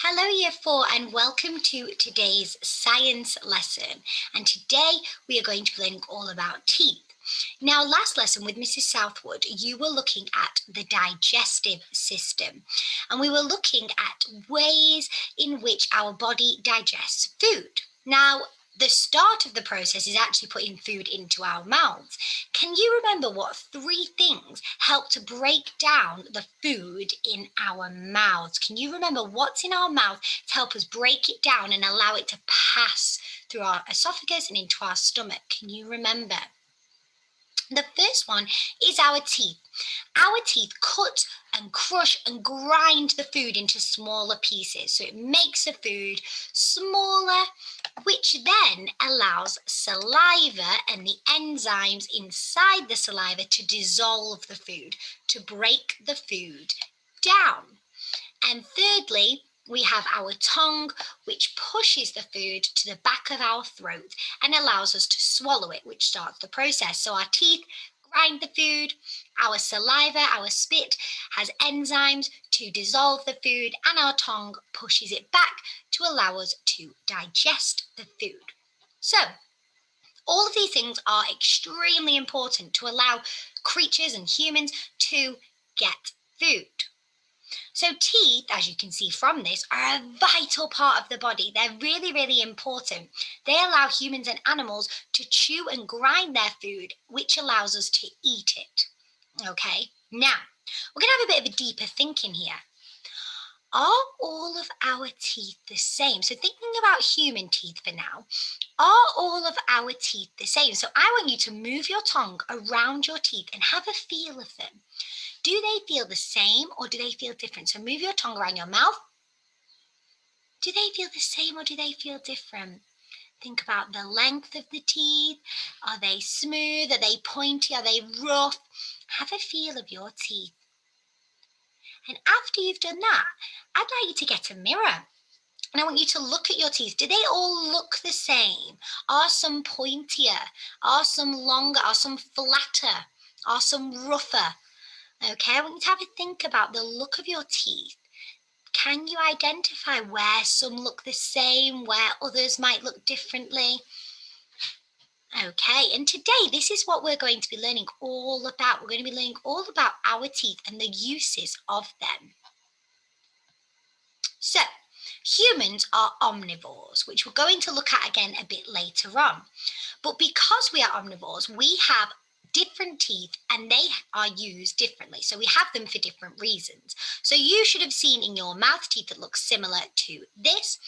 Hello, Year 4, and welcome to today's science lesson. And today we are going to be learning all about teeth. Now, last lesson with Mrs. Southwood, you were looking at the digestive system, and we were looking at ways in which our body digests food. Now, the start of the process is actually putting food into our mouths. Can you remember what three things help to break down the food in our mouths? Can you remember what's in our mouth to help us break it down and allow it to pass through our esophagus and into our stomach? Can you remember? The first one is our teeth. Our teeth cut and crush and grind the food into smaller pieces. So it makes the food smaller, which then allows saliva and the enzymes inside the saliva to dissolve the food, to break the food down. And thirdly, we have our tongue, which pushes the food to the back of our throat and allows us to swallow it, which starts the process. So our teeth grind the food, our saliva, our spit has enzymes to dissolve the food, and our tongue pushes it back to allow us to digest the food. So, all of these things are extremely important to allow creatures and humans to get food. So teeth, as you can see from this, are a vital part of the body. They're really, really important. They allow humans and animals to chew and grind their food, which allows us to eat it. Okay, now we're going to have a bit of a deeper thinking here. Are all of our teeth the same? So thinking about human teeth for now, are all of our teeth the same? So I want you to move your tongue around your teeth and have a feel of them. Do they feel the same or do they feel different? So move your tongue around your mouth. Do they feel the same or do they feel different? Think about the length of the teeth. Are they smooth? Are they pointy? Are they rough? Have a feel of your teeth. And after you've done that, I'd like you to get a mirror. And I want you to look at your teeth. Do they all look the same? Are some pointier? Are some longer? Are some flatter? Are some rougher? Okay, I want you to have a think about the look of your teeth. Can you identify where some look the same, where others might look differently? Okay, and today this is what we're going to be learning all about. We're going to be learning all about our teeth and the uses of them. So, humans are omnivores, which we're going to look at again a bit later on. But because we are omnivores, we have different teeth and they are used differently. So we have them for different reasons. So you should have seen in your mouth teeth that look similar to this.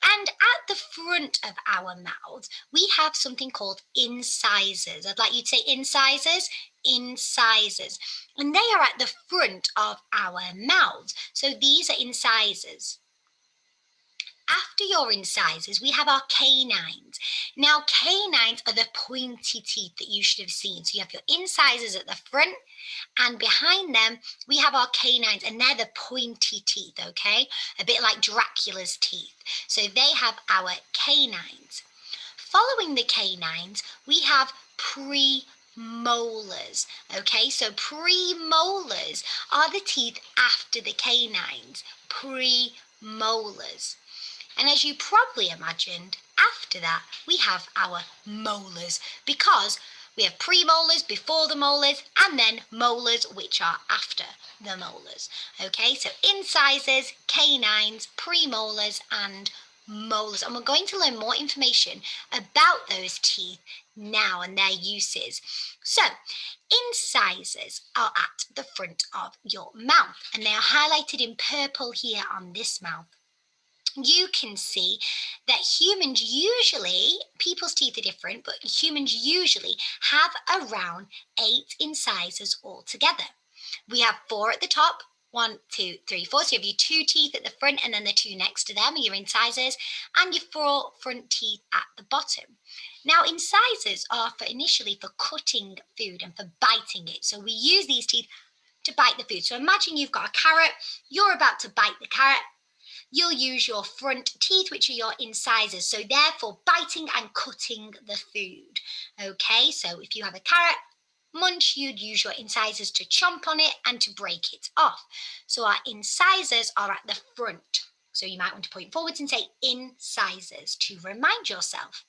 And at the front of our mouths, we have something called incisors. I'd like you to say incisors, incisors. And they are at the front of our mouths. So these are incisors. After your incisors, we have our canines. Now, canines are the pointy teeth that you should have seen. So you have your incisors at the front, and behind them, we have our canines, and they're the pointy teeth, okay? A bit like Dracula's teeth. So they have our canines. Following the canines, we have premolars. Okay, so premolars are the teeth after the canines. Premolars. And as you probably imagined, after that, we have our molars because we have premolars before the molars and then molars which are after the molars. Okay, so incisors, canines, premolars and molars. And we're going to learn more information about those teeth now and their uses. So, incisors are at the front of your mouth and they are highlighted in purple here on this mouth. You can see that people's teeth are different, but humans usually have around 8 incisors altogether. We have 4 at the top, 1, 2, 3, 4. So you have your 2 teeth at the front and then the 2 next to them are your incisors and your 4 front teeth at the bottom. Now, incisors are initially for cutting food and for biting it. So we use these teeth to bite the food. So imagine you've got a carrot, you're about to bite the carrot. You'll use your front teeth, which are your incisors, so therefore biting and cutting the food. Okay, so if you have a carrot, munch, you'd use your incisors to chomp on it and to break it off. So our incisors are at the front. So you might want to point forwards and say incisors to remind yourself.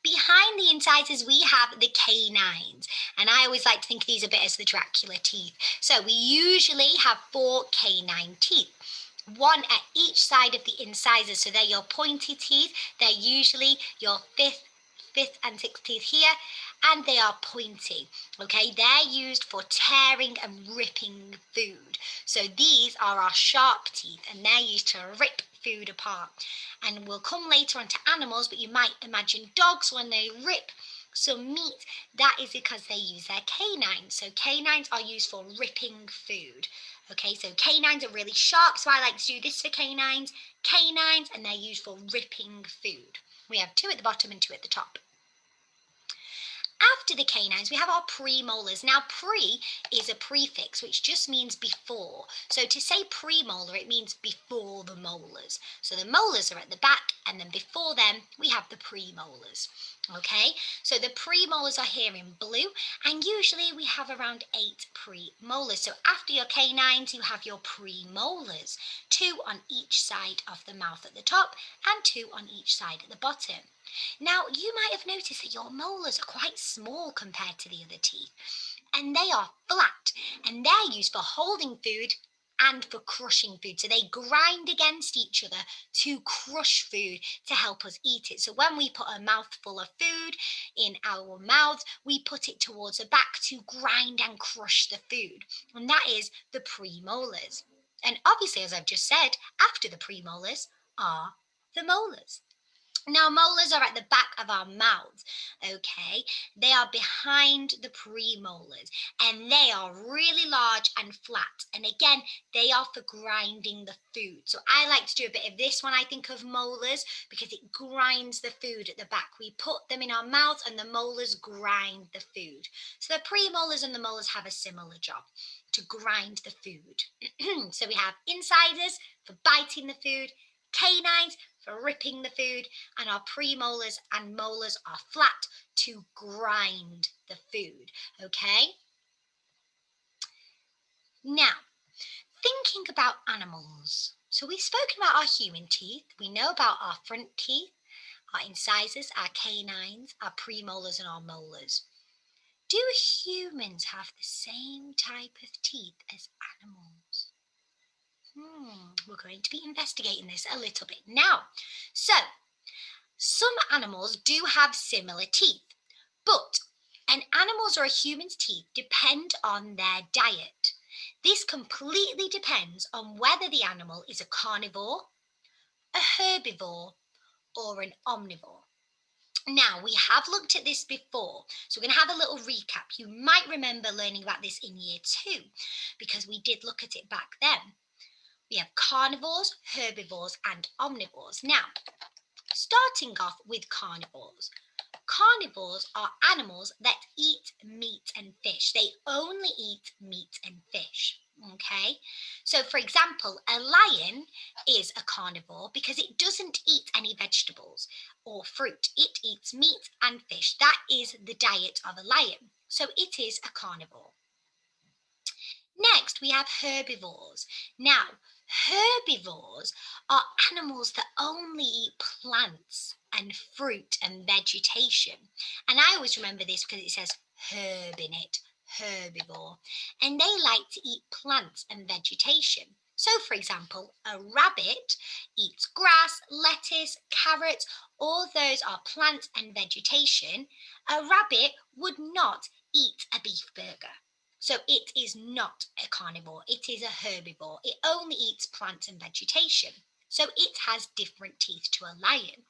Behind the incisors, we have the canines. And I always like to think of these a bit as the Dracula teeth. So we usually have 4 canine teeth, one at each side of the incisors. So they're your pointy teeth. They're usually your fifth and sixth teeth here, and they are pointy. Okay, they're used for tearing and ripping food. So these are our sharp teeth, and they're used to rip food apart. And we'll come later on to animals, but you might imagine dogs when they rip some meat. That is because they use their canines. So canines are used for ripping food. Okay, so canines are really sharp, so I like to do this for canines, and they're used for ripping food. We have 2 at the bottom and 2 at the top. After the canines, we have our premolars. Now, pre is a prefix, which just means before. So to say premolar, it means before the molars. So the molars are at the back, and then before them, we have the premolars. Okay, so the premolars are here in blue, and usually we have around 8 premolars. So after your canines, you have your premolars, 2 on each side of the mouth at the top, and 2 on each side at the bottom. Now, you might have noticed that your molars are quite small compared to the other teeth, and they are flat, and they're used for holding food and for crushing food. So they grind against each other to crush food to help us eat it. So when we put a mouthful of food in our mouths, we put it towards the back to grind and crush the food. And that is the premolars. And obviously, as I've just said, after the premolars are the molars. Now, molars are at the back of our mouths, okay? They are behind the premolars, and they are really large and flat. And again, they are for grinding the food. So I like to do a bit of this when I think of molars because it grinds the food at the back. We put them in our mouths and the molars grind the food. So the premolars and the molars have a similar job to grind the food. So we have incisors for biting the food, canines for ripping the food, and our premolars and molars are flat to grind the food. Okay? Now, thinking about animals. So we've spoken about our human teeth. We know about our front teeth, our incisors, our canines, our premolars, and our molars. Do humans have the same type of teeth as animals? We're going to be investigating this a little bit now. So, some animals do have similar teeth, but an animal's or a human's teeth depend on their diet. This completely depends on whether the animal is a carnivore, a herbivore, or an omnivore. Now, we have looked at this before, so we're going to have a little recap. You might remember learning about this in year 2 because we did look at it back then. We have carnivores, herbivores, and omnivores. Now, starting off with carnivores. Carnivores are animals that eat meat and fish. They only eat meat and fish. Okay, so for example, a lion is a carnivore because it doesn't eat any vegetables or fruit. It eats meat and fish. That is the diet of a lion. So it is a carnivore. Next, we have herbivores. Now, herbivores are animals that only eat plants and fruit and vegetation. And I always remember this because it says herb in it, herbivore. And they like to eat plants and vegetation. So, for example, a rabbit eats grass, lettuce, carrots, all those are plants and vegetation. A rabbit would not eat a beef burger. So it is not a carnivore, it is a herbivore. It only eats plants and vegetation. So it has different teeth to a lion.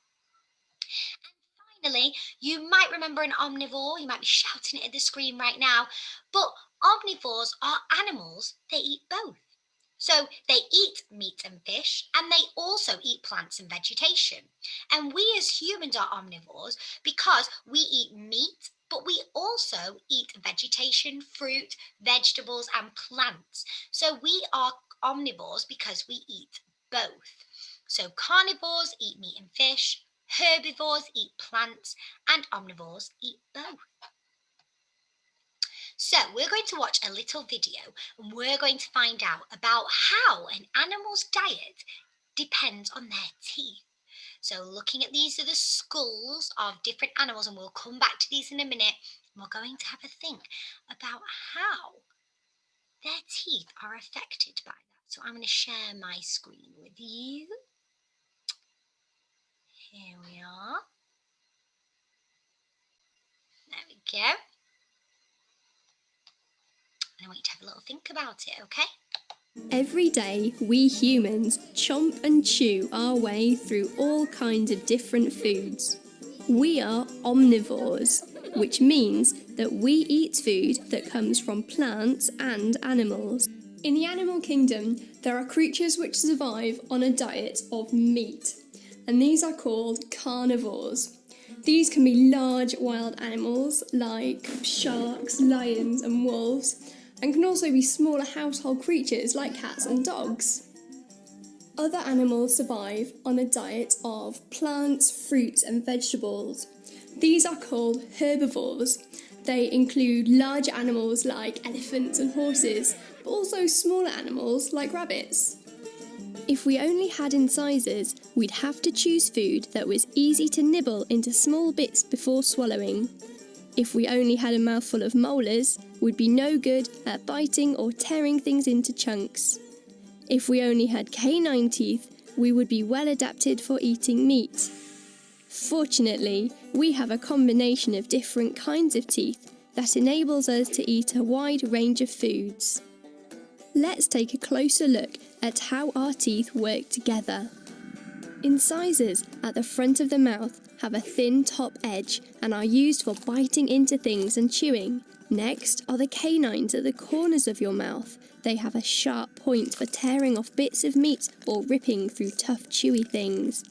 Finally, you might remember an omnivore. You might be shouting it at the screen right now. But omnivores are animals, they eat both. So they eat meat and fish, and they also eat plants and vegetation. And we as humans are omnivores because we eat meat, but we also eat vegetation, fruit, vegetables, and plants. So we are omnivores because we eat both. So carnivores eat meat and fish, herbivores eat plants, and omnivores eat both. So, we're going to watch a little video and we're going to find out about how an animal's diet depends on their teeth. So, looking at these are the skulls of different animals, and we'll come back to these in a minute. We're going to have a think about how their teeth are affected by that. So, I'm going to share my screen with you. Here we are. There we go. And I want you to have a little think about it, okay? Every day, we humans chomp and chew our way through all kinds of different foods. We are omnivores, which means that we eat food that comes from plants and animals. In the animal kingdom, there are creatures which survive on a diet of meat, and these are called carnivores. These can be large wild animals like sharks, lions, and wolves, and can also be smaller household creatures like cats and dogs. Other animals survive on a diet of plants, fruits, and vegetables. These are called herbivores. They include larger animals like elephants and horses, but also smaller animals like rabbits. If we only had incisors, we'd have to choose food that was easy to nibble into small bits before swallowing. If we only had a mouthful of molars, we'd be no good at biting or tearing things into chunks. If we only had canine teeth, we would be well adapted for eating meat. Fortunately, we have a combination of different kinds of teeth that enables us to eat a wide range of foods. Let's take a closer look at how our teeth work together. Incisors at the front of the mouth have a thin top edge and are used for biting into things and chewing. Next are the canines at the corners of your mouth. They have a sharp point for tearing off bits of meat or ripping through tough, chewy things.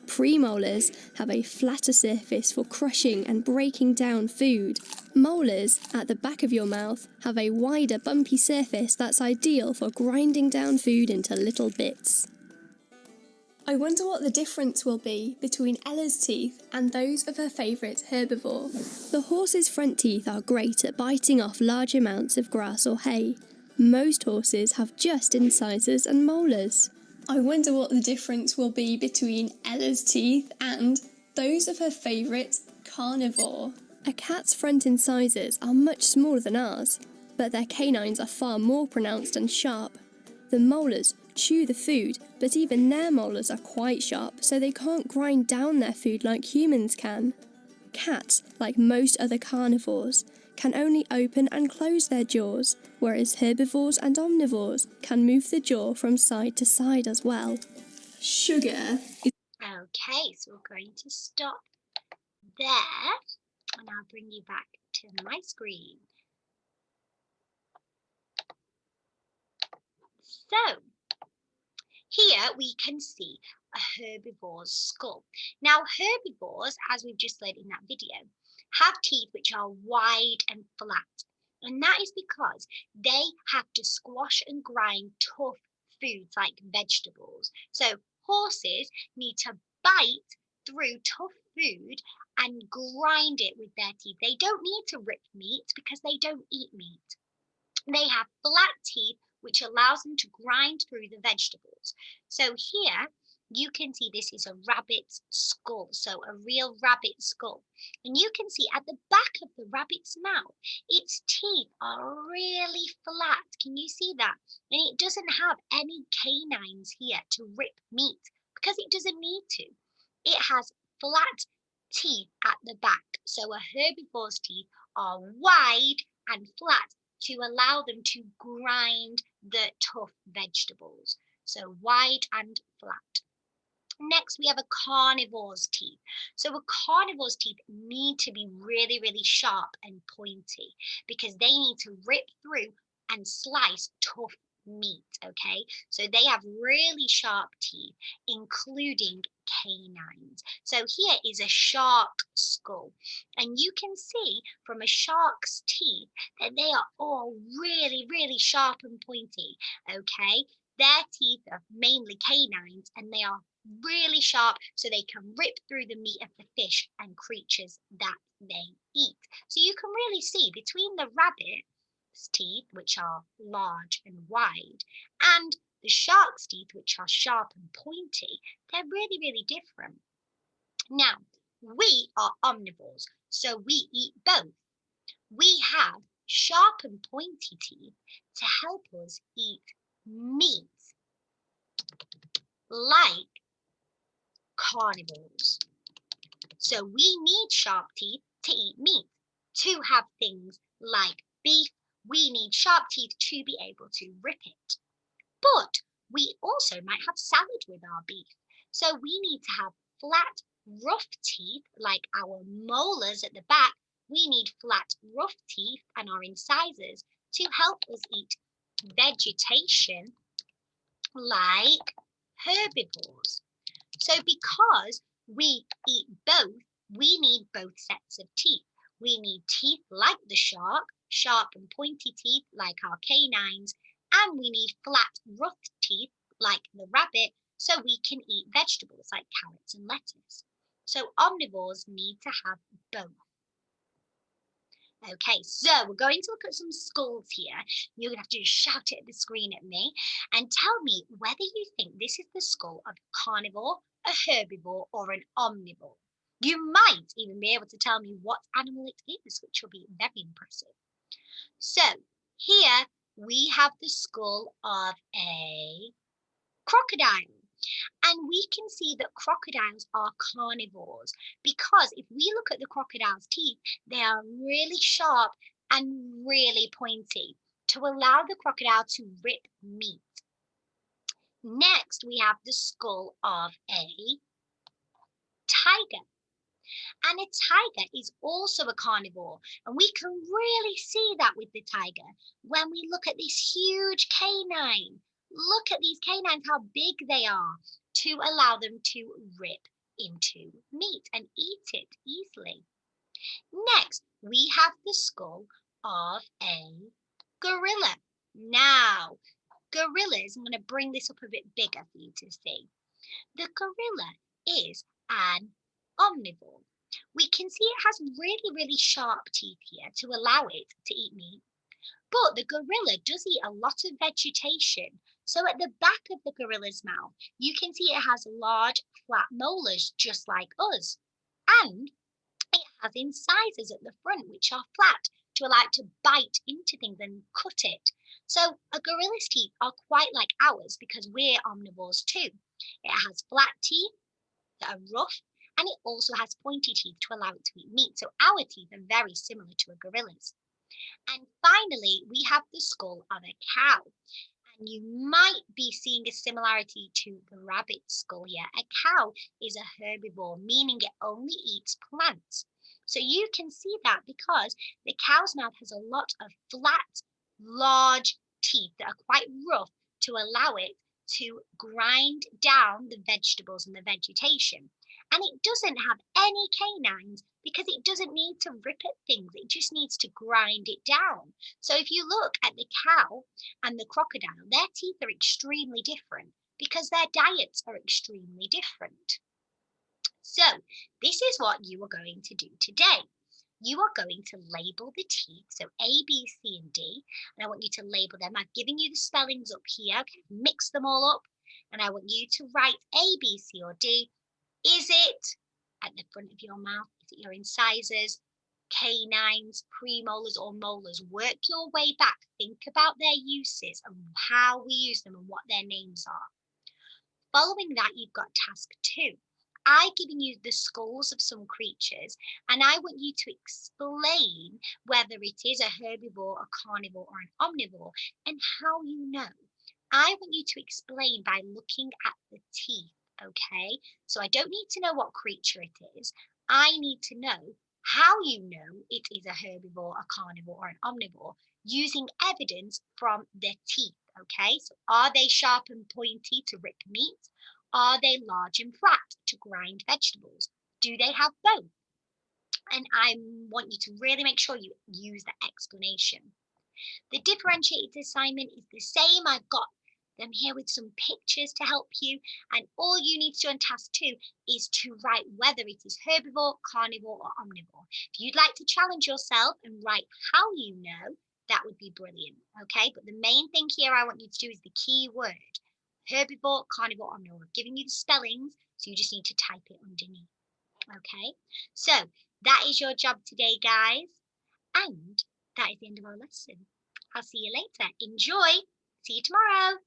Premolars have a flatter surface for crushing and breaking down food. Molars at the back of your mouth have a wider, bumpy surface that's ideal for grinding down food into little bits. I wonder what the difference will be between Ella's teeth and those of her favourite herbivore. The horse's front teeth are great at biting off large amounts of grass or hay. Most horses have just incisors and molars. I wonder what the difference will be between Ella's teeth and those of her favourite carnivore. A cat's front incisors are much smaller than ours, but their canines are far more pronounced and sharp. The molars chew the food, but even their molars are quite sharp, so they can't grind down their food like humans can. Cats, like most other carnivores, can only open and close their jaws, whereas herbivores and omnivores can move the jaw from side to side as well. Sugar is... Okay, so we're going to stop there, and I'll bring you back to my screen. So, here we can see a herbivore's skull. Now, herbivores, as we've just learned in that video, have teeth which are wide and flat. And that is because they have to squash and grind tough foods like vegetables. So, horses need to bite through tough food and grind it with their teeth. They don't need to rip meat because they don't eat meat. They have flat teeth, which allows them to grind through the vegetables. So here you can see this is a rabbit's skull, so a real rabbit skull. And you can see at the back of the rabbit's mouth, its teeth are really flat. Can you see that? And it doesn't have any canines here to rip meat because it doesn't need to. It has flat teeth at the back. So a herbivore's teeth are wide and flat to allow them to grind the tough vegetables. So wide and flat. Next, we have a carnivore's teeth. So a carnivore's teeth need to be really, really sharp and pointy because they need to rip through and slice tough meat, okay? So they have really sharp teeth, including canines. So here is a shark skull, and you can see from a shark's teeth that they are all really, really sharp and pointy, okay? Their teeth are mainly canines and they are really sharp so they can rip through the meat of the fish and creatures that they eat. So you can really see between the rabbit's teeth, which are large and wide, and The shark's teeth, which are sharp and pointy, they're really, really different. Now, we are omnivores, so we eat both. We have sharp and pointy teeth to help us eat meat, like carnivores. So we need sharp teeth to eat meat. To have things like beef, we need sharp teeth to be able to rip it. But we also might have salad with our beef. So we need to have flat, rough teeth like our molars at the back. We need flat, rough teeth and our incisors to help us eat vegetation like herbivores. So because we eat both, we need both sets of teeth. We need teeth like the shark, sharp and pointy teeth like our canines, and we need flat, rough teeth like the rabbit so we can eat vegetables like carrots and lettuce. So omnivores need to have both. Okay, so we're going to look at some skulls here. You're going to have to shout it at the screen at me and tell me whether you think this is the skull of a carnivore, a herbivore, or an omnivore. You might even be able to tell me what animal it is, which will be very impressive. So here we have the skull of a crocodile. And we can see that crocodiles are carnivores because if we look at the crocodile's teeth, they are really sharp and really pointy to allow the crocodile to rip meat. Next, we have the skull of a tiger. And a tiger is also a carnivore. And we can really see that with the tiger when we look at this huge canine. Look at these canines, how big they are to allow them to rip into meat and eat it easily. Next, we have the skull of a gorilla. Now, gorillas, I'm going to bring this up a bit bigger for you to see. The gorilla is an omnivore. We can see it has really, really sharp teeth here to allow it to eat meat. But the gorilla does eat a lot of vegetation. So at the back of the gorilla's mouth, you can see it has large, flat molars just like us. And it has incisors at the front, which are flat to allow it to bite into things and cut it. So a gorilla's teeth are quite like ours because we're omnivores too. It has flat teeth that are rough, and it also has pointy teeth to allow it to eat meat. So our teeth are very similar to a gorilla's. And finally, we have the skull of a cow. And you might be seeing a similarity to the rabbit skull here. A cow is a herbivore, meaning it only eats plants. So you can see that because the cow's mouth has a lot of flat, large teeth that are quite rough to allow it to grind down the vegetables and the vegetation. And it doesn't have any canines because it doesn't need to rip at things, it just needs to grind it down. So if you look at the cow and the crocodile, their teeth are extremely different because their diets are extremely different. So this is what you are going to do today. You are going to label the teeth, so A, B, C, and D, and I want you to label them. I've given you the spellings up here, okay, mix them all up, and I want you to write A, B, C, or D. Is it at the front of your mouth? Is it your incisors, canines, premolars, or molars? Work your way back. Think about their uses and how we use them and what their names are. Following that, you've got task 2. I've given you the skulls of some creatures, and I want you to explain whether it is a herbivore, a carnivore, or an omnivore, and how you know. I want you to explain by looking at the teeth, okay? So I don't need to know what creature it is. I need to know how you know it is a herbivore, a carnivore, or an omnivore using evidence from the teeth, okay? So are they sharp and pointy to rip meat? Are they large and flat to grind vegetables? Do they have both? And I want you to really make sure you use the explanation. The differentiated assignment is the same. I've got them here with some pictures to help you. And all you need to do on task 2 is to write whether it is herbivore, carnivore, or omnivore. If you'd like to challenge yourself and write how you know, that would be brilliant. Okay, but the main thing here I want you to do is the key word. herbivore, carnivore, omnivore. I've given you the spellings, so you just need to type it underneath. Okay, so that is your job today, guys. And that is the end of our lesson. I'll see you later. Enjoy. See you tomorrow.